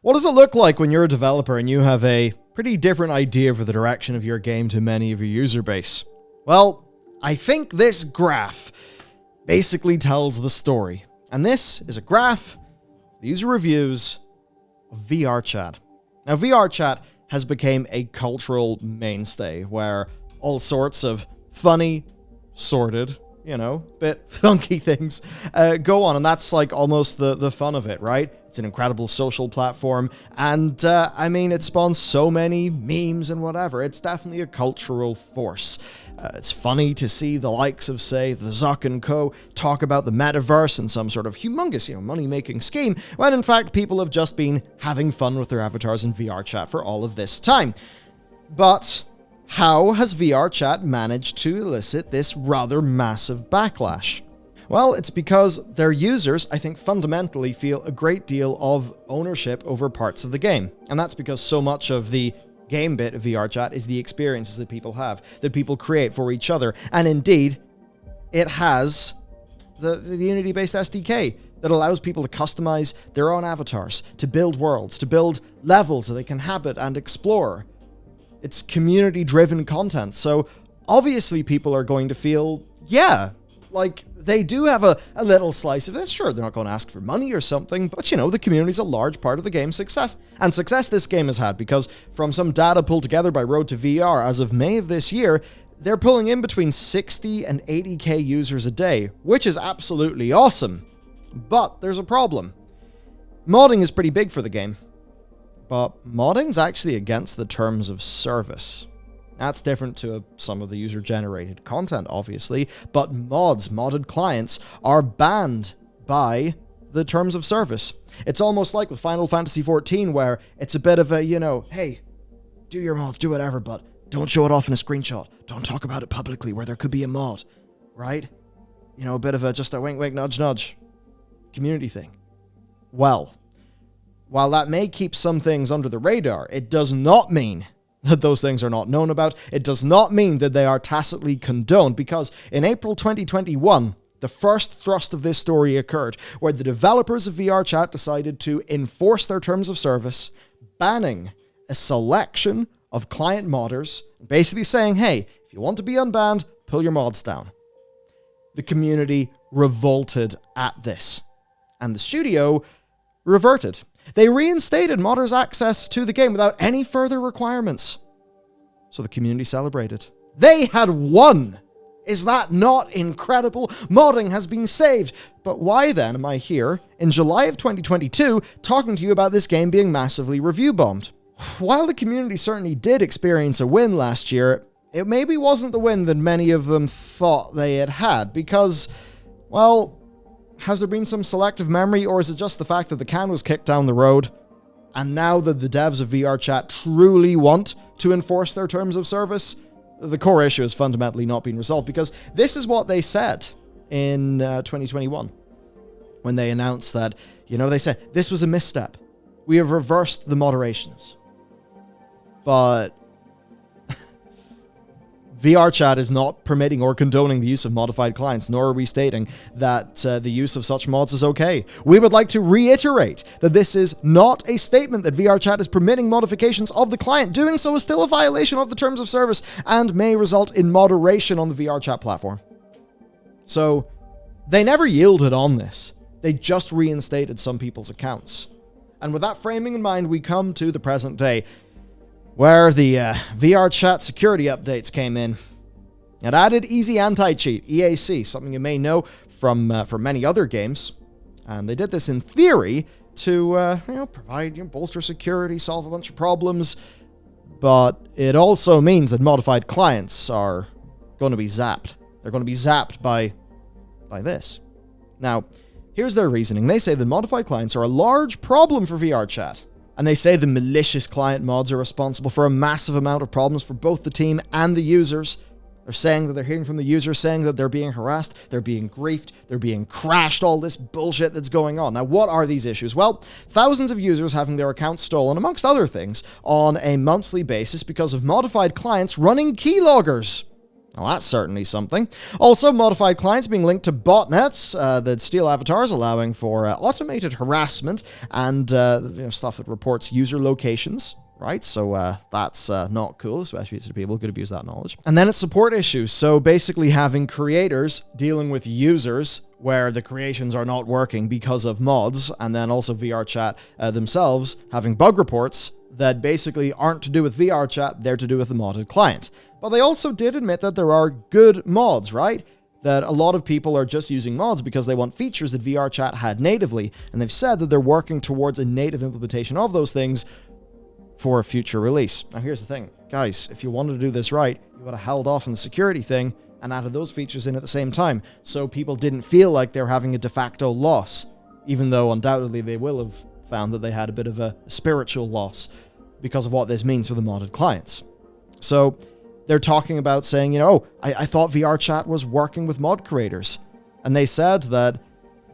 What does it look like when you're a developer and you have a pretty different idea for the direction of your game to many of your user base? Well, I think this graph basically tells the story. And this is a graph, the user reviews of VR chat. Now, VR chat has become a cultural mainstay where all sorts of funny, sordid, bit funky things go on, and that's like almost the fun of it, right? It's an incredible social platform, and it spawns so many memes and whatever. It's definitely a cultural force. It's funny to see the likes of, say, the Zuck and Co. talk about the metaverse and some sort of humongous, money-making scheme, when in fact people have just been having fun with their avatars in VR chat for all of this time. But how has VR chat managed to elicit this rather massive backlash? Well, it's because their users, I think, fundamentally feel a great deal of ownership over parts of the game. And that's because so much of the game bit of VR chat is the experiences that people have, that people create for each other. And indeed, it has the Unity-based SDK that allows people to customize their own avatars, to build worlds, to build levels that they can habit and explore. It's community-driven content, so obviously people are going to feel, like they do have a little slice of this. Sure, they're not going to ask for money or something, but the community's a large part of the game's success. And success this game has had, because from some data pulled together by Road to VR, as of May of this year, they're pulling in between 60 and 80k users a day, which is absolutely awesome. But there's a problem. Modding is pretty big for the game. But modding's actually against the terms of service. That's different to some of the user-generated content, obviously, but modded clients, are banned by the terms of service. It's almost like with Final Fantasy XIV, where it's a bit of a, hey, do your mods, do whatever, but don't show it off in a screenshot. Don't talk about it publicly where there could be a mod, right? A bit of just a wink, wink, nudge, nudge community thing. Well, while that may keep some things under the radar, it does not mean that those things are not known about. It does not mean that they are tacitly condoned, because in April 2021, the first thrust of this story occurred, where the developers of VR chat decided to enforce their terms of service, banning a selection of client modders, basically saying, hey, if you want to be unbanned, pull your mods down. The community revolted at this, and the studio reverted. They reinstated modders' access to the game without any further requirements. So the community celebrated. They had won! Is that not incredible? Modding has been saved. But why then am I here, in July of 2022, talking to you about this game being massively review bombed? While the community certainly did experience a win last year, it maybe wasn't the win that many of them thought they had had, because, well, has there been some selective memory, or is it just the fact that the can was kicked down the road, and now that the devs of VR chat truly want to enforce their terms of service, the core issue has fundamentally not been resolved? Because this is what they said in 2021, when they announced that, they said, this was a misstep. We have reversed the moderations. But VR chat is not permitting or condoning the use of modified clients, nor are we stating that the use of such mods is okay. We would like to reiterate that this is not a statement that VR chat is permitting modifications of the client. Doing so is still a violation of the terms of service and may result in moderation on the VR chat platform. So they never yielded on this. They just reinstated some people's accounts. And with that framing in mind, we come to the present day, where the VR chat security updates came in. It added easy anti-cheat, EAC, something you may know from many other games. And they did this in theory to provide, bolster security, solve a bunch of problems. But it also means that modified clients are going to be zapped. They're going to be zapped by this. Now, here's their reasoning. They say that modified clients are a large problem for VR chat. And they say the malicious client mods are responsible for a massive amount of problems for both the team and the users. They're saying that they're hearing from the users saying that they're being harassed, they're being griefed, they're being crashed, all this bullshit that's going on. Now, what are these issues? Well, thousands of users having their accounts stolen, amongst other things, on a monthly basis because of modified clients running keyloggers. Well, that's certainly something. Also, modified clients being linked to botnets that steal avatars, allowing for automated harassment and stuff that reports user locations. Right, so that's not cool, especially to people who could abuse that knowledge. And then it's support issues. So basically having creators dealing with users where the creations are not working because of mods, and then also VRChat themselves having bug reports that basically aren't to do with VRChat, they're to do with the modded client. But they also did admit that there are good mods, right? That a lot of people are just using mods because they want features that VRChat had natively, and they've said that they're working towards a native implementation of those things for a future release. Now here's the thing, guys, if you wanted to do this right, you would have held off on the security thing and added those features in at the same time, so people didn't feel like they're having a de facto loss, even though undoubtedly they will have found that they had a bit of a spiritual loss because of what this means for the modded clients. So they're talking about saying, I thought VRChat was working with mod creators. And they said that,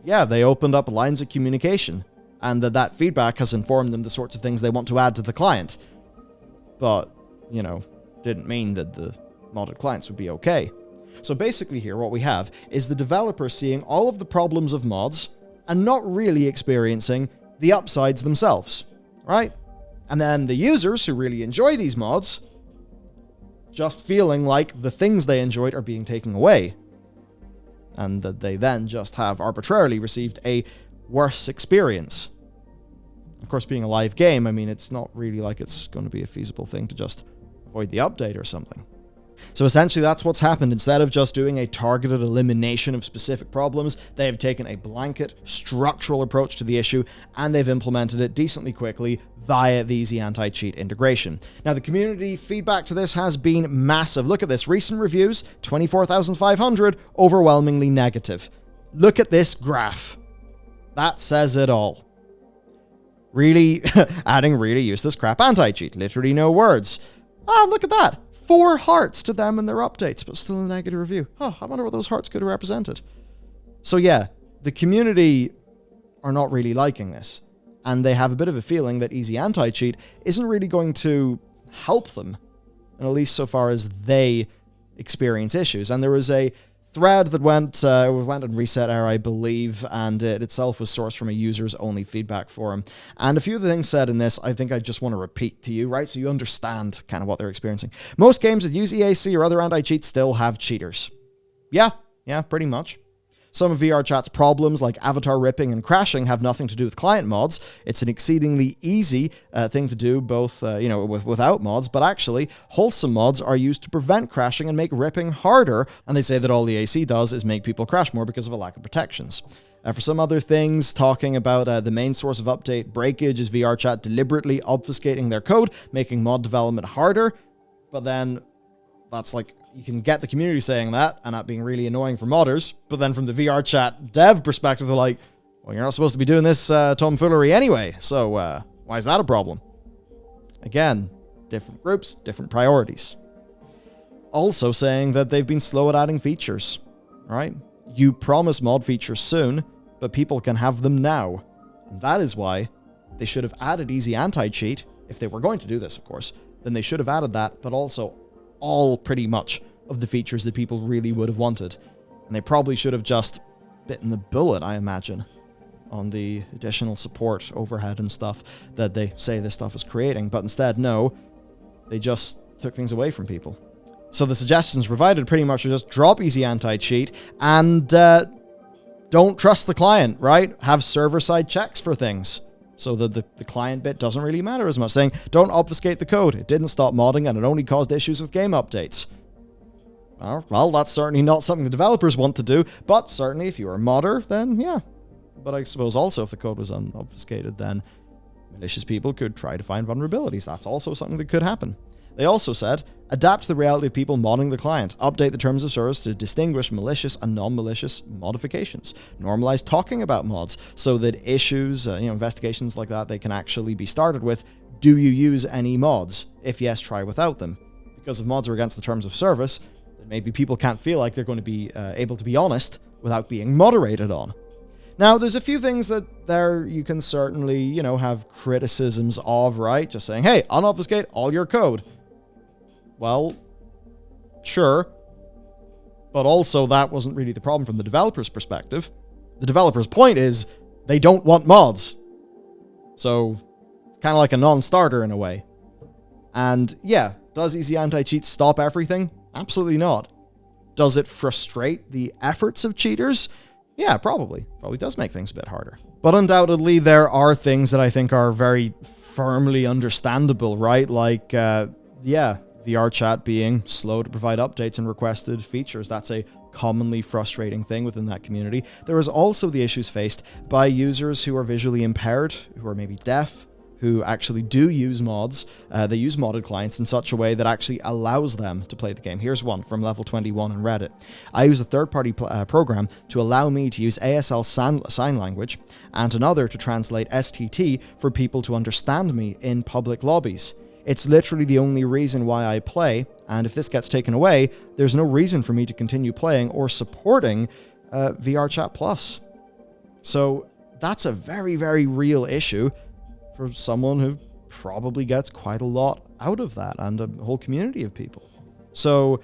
yeah, they opened up lines of communication, and that feedback has informed them the sorts of things they want to add to the client. But, didn't mean that the modded clients would be okay. So basically here, what we have is the developer seeing all of the problems of mods and not really experiencing the upsides themselves, right? And then the users who really enjoy these mods just feeling like the things they enjoyed are being taken away, and that they then just have arbitrarily received a worse experience. Of course, being a live game, I mean, it's not really like it's going to be a feasible thing to just avoid the update or something. So essentially, that's what's happened. Instead of just doing a targeted elimination of specific problems, they have taken a blanket, structural approach to the issue, and they've implemented it decently quickly via the Easy Anti-Cheat integration. Now, the community feedback to this has been massive. Look at this. Recent reviews, 24,500, overwhelmingly negative. Look at this graph. That says it all. Really, adding really useless crap anti-cheat. Literally no words. Ah, look at that. 4 hearts to them in their updates, but still a negative review. Oh, I wonder what those hearts could have represented. So yeah, the community are not really liking this. And they have a bit of a feeling that Easy Anti-Cheat isn't really going to help them, and at least so far as they experience issues. And there was a thread that went on Reset Air, I believe, and it itself was sourced from a users-only feedback forum. And a few of the things said in this, I think I just want to repeat to you, right, so you understand kind of what they're experiencing. Most games that use EAC or other anti-cheats still have cheaters. Yeah, pretty much. Some of VRChat's problems, like avatar ripping and crashing, have nothing to do with client mods. It's an exceedingly easy thing to do, both without mods, but actually, wholesome mods are used to prevent crashing and make ripping harder, and they say that all the AC does is make people crash more because of a lack of protections. For some other things, talking about the main source of update breakage is VRChat deliberately obfuscating their code, making mod development harder, but then that's like, you can get the community saying that, and that being really annoying for modders, but then from the VRChat dev perspective, they're like, well, you're not supposed to be doing this tomfoolery anyway, so why is that a problem? Again, different groups, different priorities. Also saying that they've been slow at adding features, right? You promise mod features soon, but people can have them now. And that is why they should have added Easy Anti-Cheat, if they were going to do this, of course, then they should have added that, but also all pretty much of the features that people really would have wanted. And they probably should have just bitten the bullet, I imagine, on the additional support overhead and stuff that they say this stuff is creating. But instead, no, they just took things away from people. So the suggestions provided pretty much are just drop Easy Anti-Cheat and don't trust the client, right? Have server-side checks for things, so that the client bit doesn't really matter as much. Saying, don't obfuscate the code. It didn't stop modding, and it only caused issues with game updates. Well, that's certainly not something the developers want to do, but certainly if you were a modder, then yeah. But I suppose also if the code was unobfuscated, then malicious people could try to find vulnerabilities. That's also something that could happen. They also said, adapt to the reality of people modding the client. Update the terms of service to distinguish malicious and non-malicious modifications. Normalize talking about mods so that issues, investigations like that, they can actually be started with, do you use any mods? If yes, try without them. Because if mods are against the terms of service, then maybe people can't feel like they're going to be able to be honest without being moderated on. Now, there's a few things that there you can certainly, have criticisms of, right? Just saying, hey, unobfuscate all your code. Well, sure, But also, that wasn't really the problem from the developer's perspective. The developer's point is, they don't want mods. So, it's kind of like a non-starter in a way. And yeah, does easy anti-cheat stop everything? Absolutely not. Does it frustrate the efforts of cheaters? Yeah, probably. Probably does make things a bit harder. But undoubtedly, there are things that I think are very firmly understandable, right? Like, yeah, VR chat being slow to provide updates and requested features. That's a commonly frustrating thing within that community. There is also the issues faced by users who are visually impaired, who are maybe deaf, who actually do use mods. They use modded clients in such a way that actually allows them to play the game. Here's one from level 21 on Reddit. I use a third-party program to allow me to use ASL sign language and another to translate STT for people to understand me in public lobbies. It's literally the only reason why I play, and if this gets taken away, there's no reason for me to continue playing or supporting VR Chat Plus. So that's a very, very real issue for someone who probably gets quite a lot out of that, and a whole community of people. So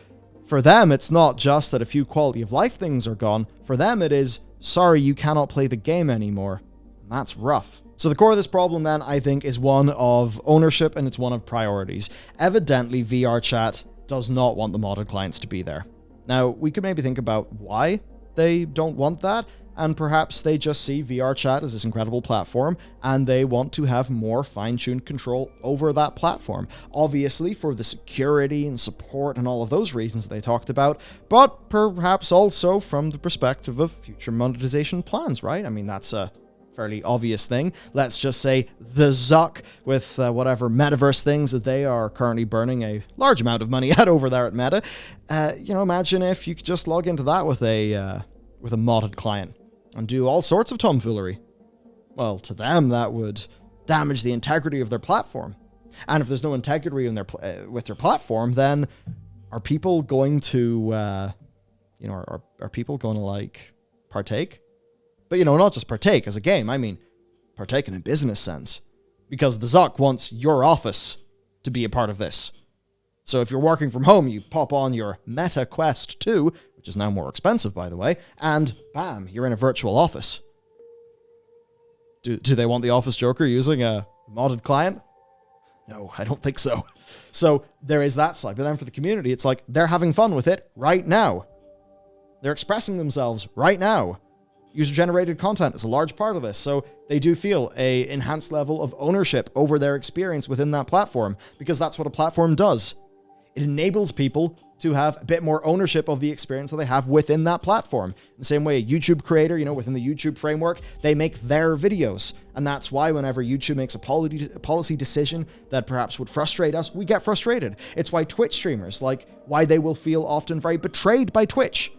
for them, it's not just that a few quality of life things are gone. For them, it is, sorry, you cannot play the game anymore. And that's rough. So the core of this problem then, I think, is one of ownership, and it's one of priorities. Evidently, VR Chat does not want the modded clients to be there. Now, we could maybe think about why they don't want that, and perhaps they just see VR Chat as this incredible platform, and they want to have more fine-tuned control over that platform. Obviously, for the security and support and all of those reasons that they talked about, but perhaps also from the perspective of future monetization plans, right? I mean, that's a fairly obvious thing. Let's just say the Zuck with whatever metaverse things that they are currently burning a large amount of money at over there at Meta. You know, imagine if you could just log into that with a modded client and do all sorts of tomfoolery. Well, to them, that would damage the integrity of their platform. And if there's no integrity in with their platform, then are people going to, are people going to, like, partake? But, you know, not just partake as a game. I mean, partake in a business sense. Because the Zuck wants your office to be a part of this. So if you're working from home, you pop on your Meta Quest 2, which is now more expensive, by the way, and bam, you're in a virtual office. Do they want the Office Joker using a modded client? No, I don't think so. So there is that side. But then for the community, it's like they're having fun with it right now. They're expressing themselves right now. User-generated content is a large part of this, so they do feel an enhanced level of ownership over their experience within that platform, because that's what a platform does. It enables people to have a bit more ownership of the experience that they have within that platform. In the same way, a YouTube creator, you know, within the YouTube framework, they make their videos. And that's why whenever YouTube makes a policy decision that perhaps would frustrate us, we get frustrated. It's why Twitch streamers, why they will feel often very betrayed by Twitch.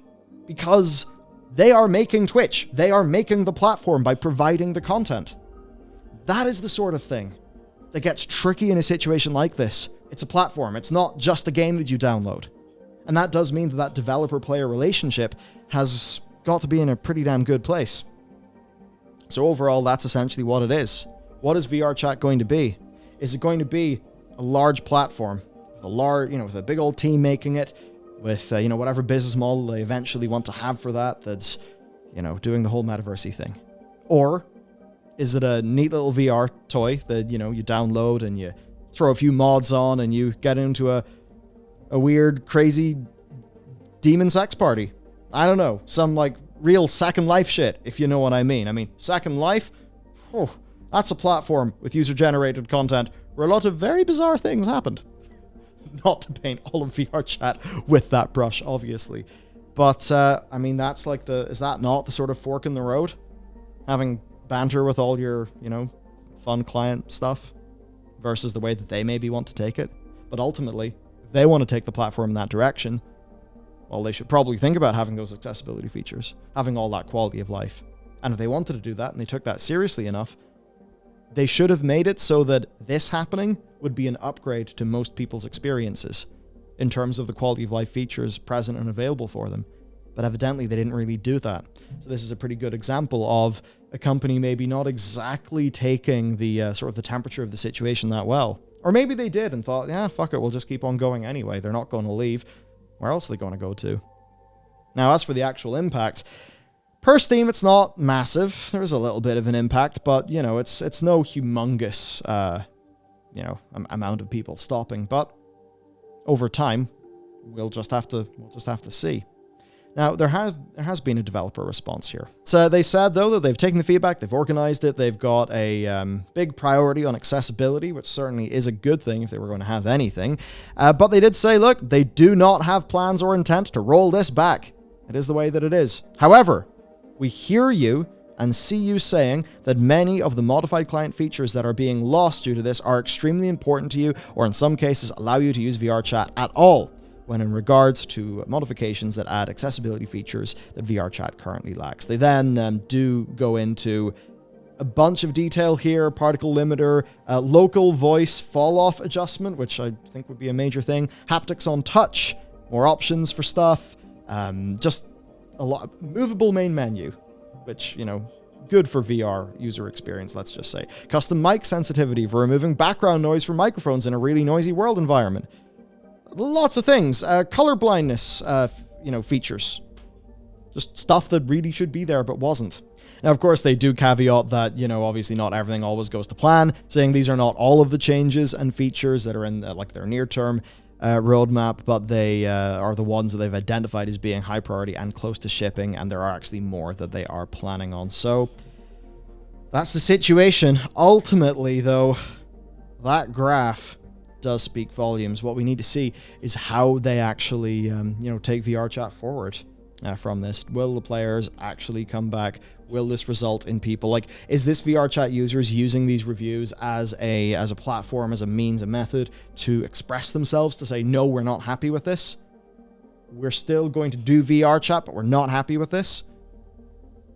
Because they are making Twitch. They are making the platform by providing the content. That is the sort of thing that gets tricky in a situation like this. It's a platform. It's not just a game that you download. And that does mean that developer-player relationship has got to be in a pretty damn good place. So overall, that's essentially what it is. What is VR Chat going to be? Is it going to be a large platform with a big old team making it, with whatever business model they eventually want to have for that, that's doing the whole metaversey thing? Or is it a neat little VR toy that you download and you throw a few mods on and you get into a weird, crazy demon sex party? I don't know. Some real Second Life shit, if you know what I mean. I mean, Second Life, that's a platform with user-generated content where a lot of very bizarre things happened. Not to paint all of VR Chat with that brush, obviously. But, I mean, that's is that not the sort of fork in the road? Having banter with all your, fun client stuff versus the way that they maybe want to take it. But ultimately, if they want to take the platform in that direction, well, they should probably think about having those accessibility features, having all that quality of life. And if they wanted to do that and they took that seriously enough, they should have made it so that this happening would be an upgrade to most people's experiences in terms of the quality of life features present and available for them. But evidently they didn't really do that. So this is a pretty good example of a company maybe not exactly taking the sort of the temperature of the situation that well. Or maybe they did and thought, yeah, fuck it, we'll just keep on going anyway. They're not going to leave. Where else are they going to go to? Now, as for the actual impact, per Steam, it's not massive. There is a little bit of an impact, but, you know, it's no humongous, amount of people stopping. But over time, we'll just have to see. Now, there has been a developer response here. So they said, though, that they've taken the feedback, they've organized it, they've got a big priority on accessibility, which certainly is a good thing if they were going to have anything. But they did say, look, they do not have plans or intent to roll this back. It is the way that it is. However, we hear you and see you saying that many of the modified client features that are being lost due to this are extremely important to you, or in some cases allow you to use VR chat at all, when in regards to modifications that add accessibility features that VR chat currently lacks. They then do go into a bunch of detail here: particle limiter, local voice fall-off adjustment, which I think would be a major thing, haptics on touch, more options for stuff, just a lot, movable main menu, which, you know, good for VR user experience, let's just say. Custom mic sensitivity for removing background noise from microphones in a really noisy world environment. Lots of things. Color blindness, features. Just stuff that really should be there but wasn't. Now, of course, they do caveat that, you know, obviously not everything always goes to plan, saying these are not all of the changes and features that are in, their near-term roadmap, but they are the ones that they've identified as being high priority and close to shipping, and there are actually more that they are planning on. So, that's the situation. Ultimately, though, that graph does speak volumes. What we need to see is how they actually, take VR chat forward from this. Will the players actually come back? Will this result in people, like, is this VR chat users using these reviews as a platform, as a means, a method to express themselves, to say, no, we're not happy with this? We're still going to do VR chat, but we're not happy with this?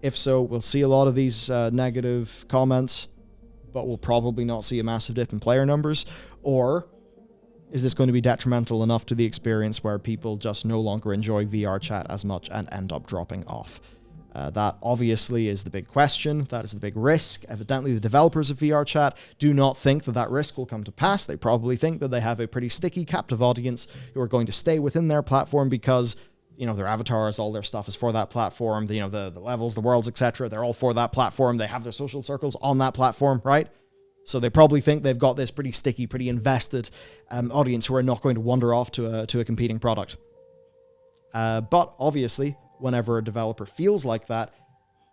If so, we'll see a lot of these negative comments, but we'll probably not see a massive dip in player numbers. Or is this going to be detrimental enough to the experience where people just no longer enjoy VR chat as much and end up dropping off? That obviously is the big question. That is the big risk. Evidently, the developers of VR chat do not think that that risk will come to pass. They probably think that they have a pretty sticky, captive audience who are going to stay within their platform because, you know, their avatars, all their stuff is for that platform. The levels, the worlds, etc. They're all for that platform. They have their social circles on that platform, right? So they probably think they've got this pretty sticky, pretty invested audience who are not going to wander off to a competing product. But obviously, whenever a developer feels like that,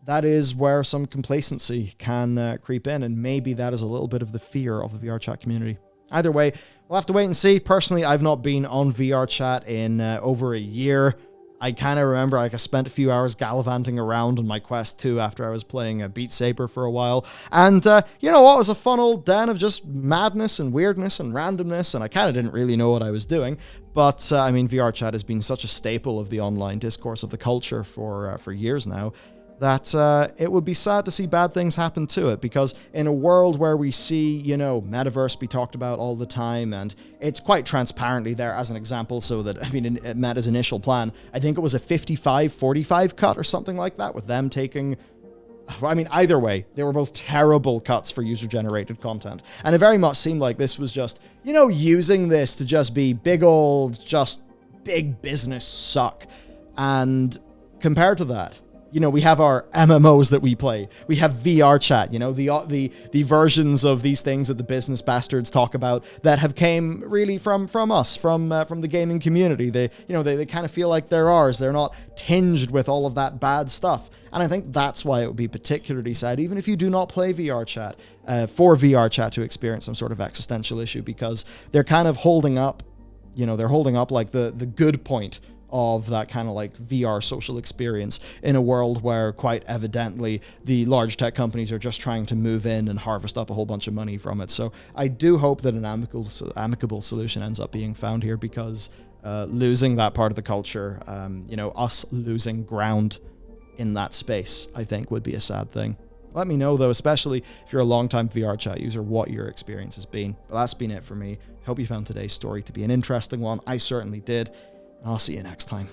that is where some complacency can creep in, and maybe that is a little bit of the fear of the VR chat community. Either way, we'll have to wait and see. Personally, I've not been on VR chat in over a year. I kind of remember, I spent a few hours gallivanting around on my Quest 2 after I was playing Beat Saber for a while. And, you know what? It was a fun old den of just madness and weirdness and randomness, and I kind of didn't really know what I was doing. But, VR chat has been such a staple of the online discourse of the culture for years now, that it would be sad to see bad things happen to it, because in a world where we see, metaverse be talked about all the time, and it's quite transparently there as an example, so that, it met his initial plan. I think it was a 55-45 cut or something like that, with them taking... either way, they were both terrible cuts for user-generated content. And it very much seemed like this was just, using this to just be big business suck. And compared to that, we have our MMOs that we play. We have VR chat, the versions of these things that the business bastards talk about that have came really from us, from the gaming community. They kind of feel like they're ours. They're not tinged with all of that bad stuff. And I think that's why it would be particularly sad, even if you do not play VR chat, for VR chat to experience some sort of existential issue, because they're kind of holding up, like the good point of that kind of like VR social experience in a world where quite evidently the large tech companies are just trying to move in and harvest up a whole bunch of money from it. So I do hope that an amicable solution ends up being found here, because losing that part of the culture, us losing ground in that space, I think would be a sad thing. Let me know, though, especially if you're a long-time VR chat user, what your experience has been. But that's been it for me. Hope you found today's story to be an interesting one. I certainly did. I'll see you next time.